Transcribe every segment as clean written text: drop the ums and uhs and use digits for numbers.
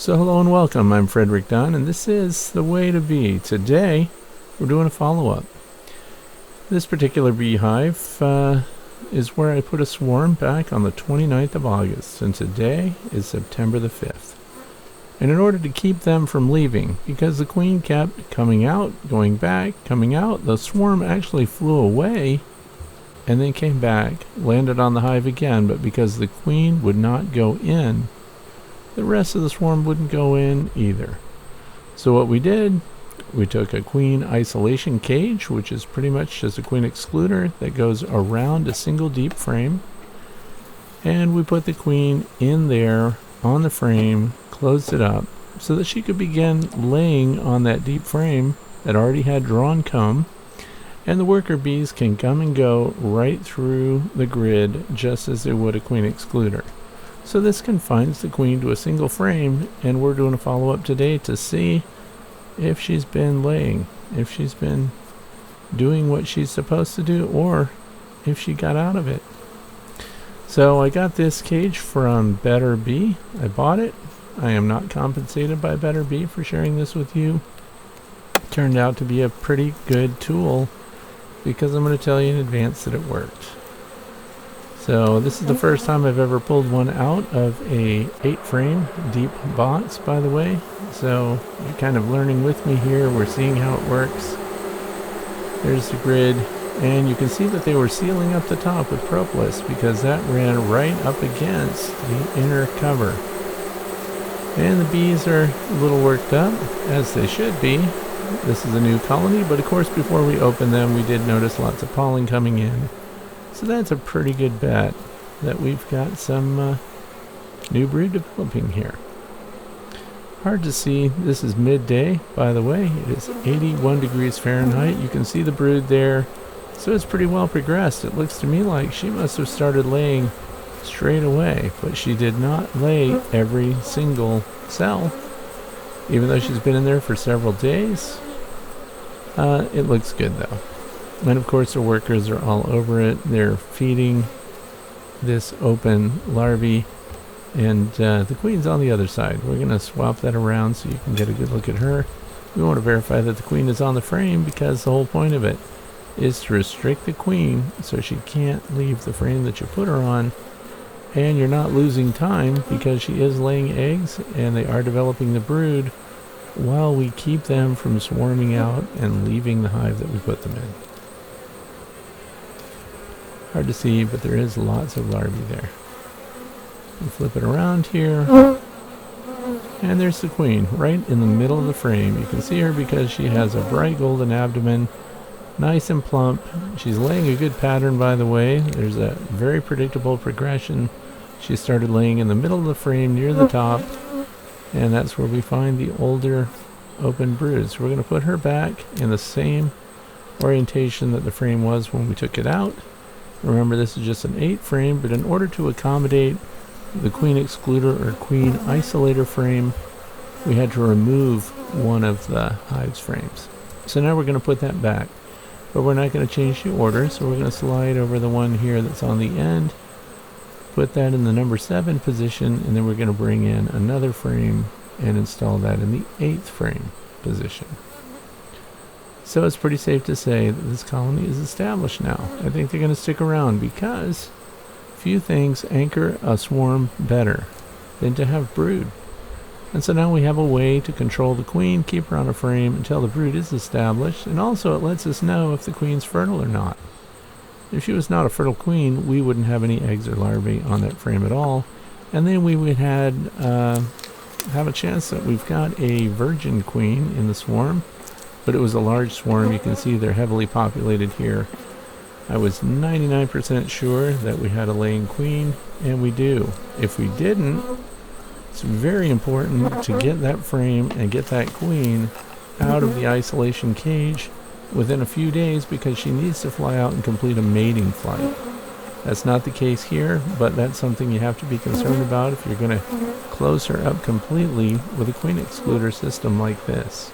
So hello and welcome, I'm Frederick Dunn, and this is The Way to Bee. Today, we're doing a follow-up. This particular beehive is where I put a swarm back on the 29th of August, and today is September the 5th. And in order to keep them from leaving, because the queen kept coming out, going back, coming out, the swarm actually flew away and then came back, landed on the hive again, but because the queen would not go in, the rest of the swarm wouldn't go in either. So what we did, we took a queen isolation cage, which is pretty much just a queen excluder that goes around a single deep frame, and we put the queen in there on the frame, closed it up so that she could begin laying on that deep frame that already had drawn comb, and the worker bees can come and go right through the grid just as they would a queen excluder. So this confines the queen to a single frame, and we're doing a follow-up today to see if she's been laying, if she's been doing what she's supposed to do, or if she got out of it. So I got this cage from Better Bee. I bought it. I am not compensated by Better Bee for sharing this with you. It turned out to be a pretty good tool because I'm going to tell you in advance that it worked. So this is the first time I've ever pulled one out of a 8-frame deep box, by the way. So you're kind of learning with me here. We're seeing how it works. There's the grid, and you can see that they were sealing up the top with propolis because that ran right up against the inner cover. And the bees are a little worked up, as they should be. This is a new colony, but of course before we opened them we did notice lots of pollen coming in. So that's a pretty good bet that we've got some new brood developing here. Hard to see. This is midday, by the way. It is 81 degrees Fahrenheit. You can see the brood there. So it's pretty well progressed. It looks to me like she must have started laying straight away, but she did not lay every single cell. Even though she's been in there for several days, it looks good though. And of course the workers are all over it. They're feeding this open larvae, and the queen's on the other side. We're going to swap that around so you can get a good look at her. We want to verify that the queen is on the frame because the whole point of it is to restrict the queen so she can't leave the frame that you put her on, and you're not losing time because she is laying eggs and they are developing the brood while we keep them from swarming out and leaving the hive that we put them in. Hard to see, but there is lots of larvae there. We flip it around here, and there's the queen right in the middle of the frame. You can see her because she has a bright golden abdomen, nice and plump. She's laying a good pattern, by the way. There's a very predictable progression. She started laying in the middle of the frame near the top, and that's where we find the older open broods. We're going to put her back in the same orientation that the frame was when we took it out. Remember, this is just an 8-frame, but in order to accommodate the queen excluder or queen isolator frame, we had to remove one of the hive's frames. So now we're going to put that back, but we're not going to change the order, so we're going to slide over the one here that's on the end, put that in the number 7 position, and then we're going to bring in another frame and install that in the 8th frame position. So it's pretty safe to say that this colony is established now. I think they're going to stick around because few things anchor a swarm better than to have brood. And so now we have a way to control the queen, keep her on a frame until the brood is established, and also it lets us know if the queen's fertile or not. If she was not a fertile queen, we wouldn't have any eggs or larvae on that frame at all, and then we would have a chance that we've got a virgin queen in the swarm. But it was a large swarm. You can see they're heavily populated here. I was 99% sure that we had a laying queen, and we do. If we didn't, it's very important to get that frame and get that queen out of the isolation cage within a few days because she needs to fly out and complete a mating flight. That's not the case here, but that's something you have to be concerned about if you're going to close her up completely with a queen excluder system like this.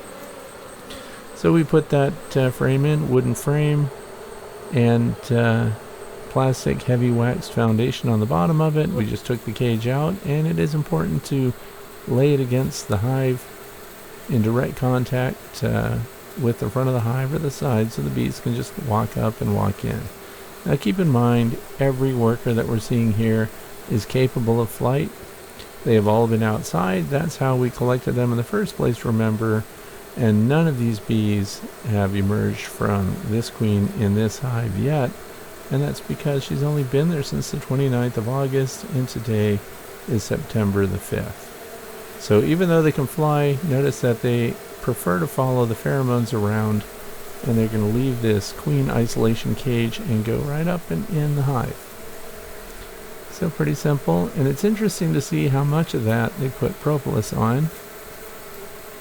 So we put that frame in, wooden frame, and plastic heavy waxed foundation on the bottom of it. We just took the cage out, and it is important to lay it against the hive in direct contact with the front of the hive or the side, so the bees can just walk up and walk in. Now keep in mind, every worker that we're seeing here is capable of flight. They have all been outside. That's how we collected them in the first place, remember. And none of these bees have emerged from this queen in this hive yet. And that's because she's only been there since the 29th of August, and today is September the 5th. So even though they can fly, notice that they prefer to follow the pheromones around, and they're going to leave this queen isolation cage and go right up and in the hive. So pretty simple, and it's interesting to see how much of that they put propolis on.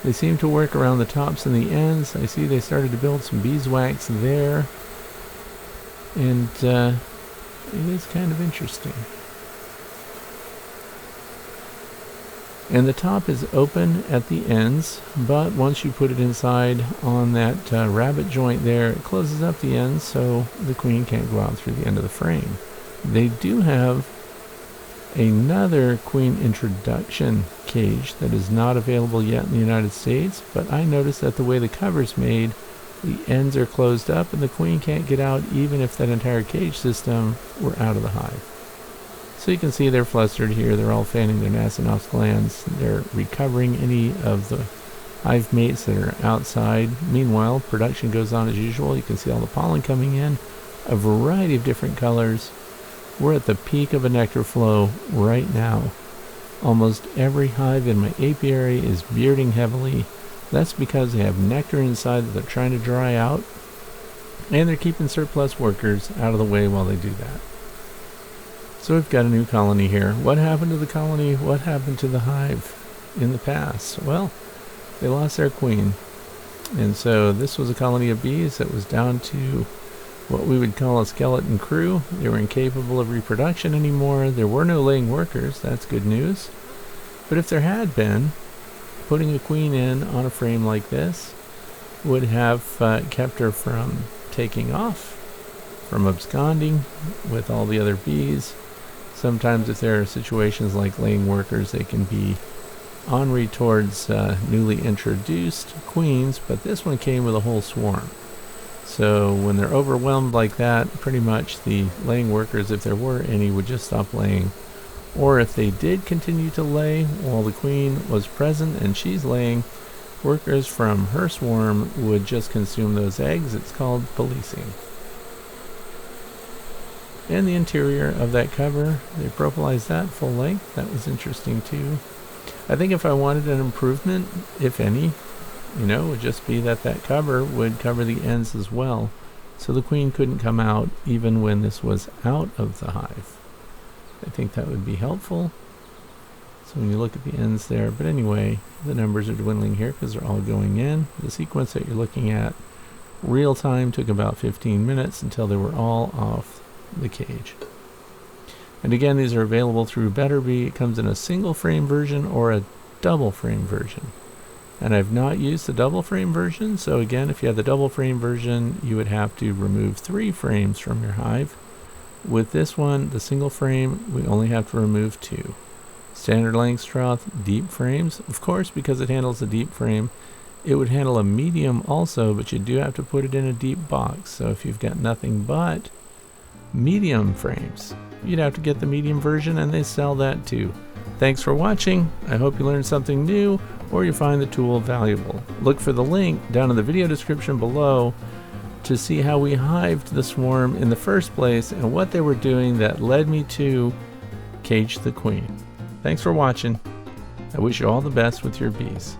They seem to work around the tops and the ends. I see they started to build some beeswax there, and it is kind of interesting. And the top is open at the ends, but once you put it inside on that rabbit joint there, it closes up the ends so the queen can't go out through the end of the frame. They do have another queen introduction cage that is not available yet in the United States, but I noticed that the way the cover's made, the ends are closed up and the queen can't get out even if that entire cage system were out of the hive. So you can see they're flustered here. They're all fanning their Nasonov glands. They're recovering any of the hive mates that are outside. Meanwhile, production goes on as usual. You can see all the pollen coming in, a variety of different colors. We're at the peak of a nectar flow right now. Almost every hive in my apiary is bearding heavily. That's because they have nectar inside that they're trying to dry out, and they're keeping surplus workers out of the way while they do that. So we've got a new colony here. What happened to the colony? What happened to the hive in the past? Well, they lost their queen. And so this was a colony of bees that was down to what we would call a skeleton crew. They were incapable of reproduction anymore. There were no laying workers. That's good news. But if there had been, putting a queen in on a frame like this would have kept her from taking off, from absconding with all the other bees. Sometimes if there are situations like laying workers, they can be ornery towards newly introduced queens, but this one came with a whole swarm. So when they're overwhelmed like that, pretty much the laying workers, if there were any, would just stop laying. Or if they did continue to lay while the queen was present and she's laying, workers from her swarm would just consume those eggs. It's called policing. And the interior of that cover, they propolized that full length. That was interesting too. I think if I wanted an improvement, if any, it would just be that that cover would cover the ends as well, so the queen couldn't come out even when this was out of the hive. I think that would be helpful. So when you look at the ends there, but anyway, the numbers are dwindling here because they're all going in. The sequence that you're looking at, real time, took about 15 minutes until they were all off the cage. And again, these are available through Better Bee. It comes in a single frame version or a double frame version. And I've not used the double frame version, so again, if you have the double frame version, you would have to remove 3 frames from your hive. With this one, the single frame, we only have to remove 2. Standard Langstroth deep frames, of course, because it handles a deep frame. It would handle a medium also, but you do have to put it in a deep box. So if you've got nothing but medium frames, you'd have to get the medium version, and they sell that too. Thanks for watching. I hope you learned something new or you find the tool valuable. Look for the link down in the video description below to see how we hived the swarm in the first place and what they were doing that led me to cage the queen. Thanks for watching. I wish you all the best with your bees.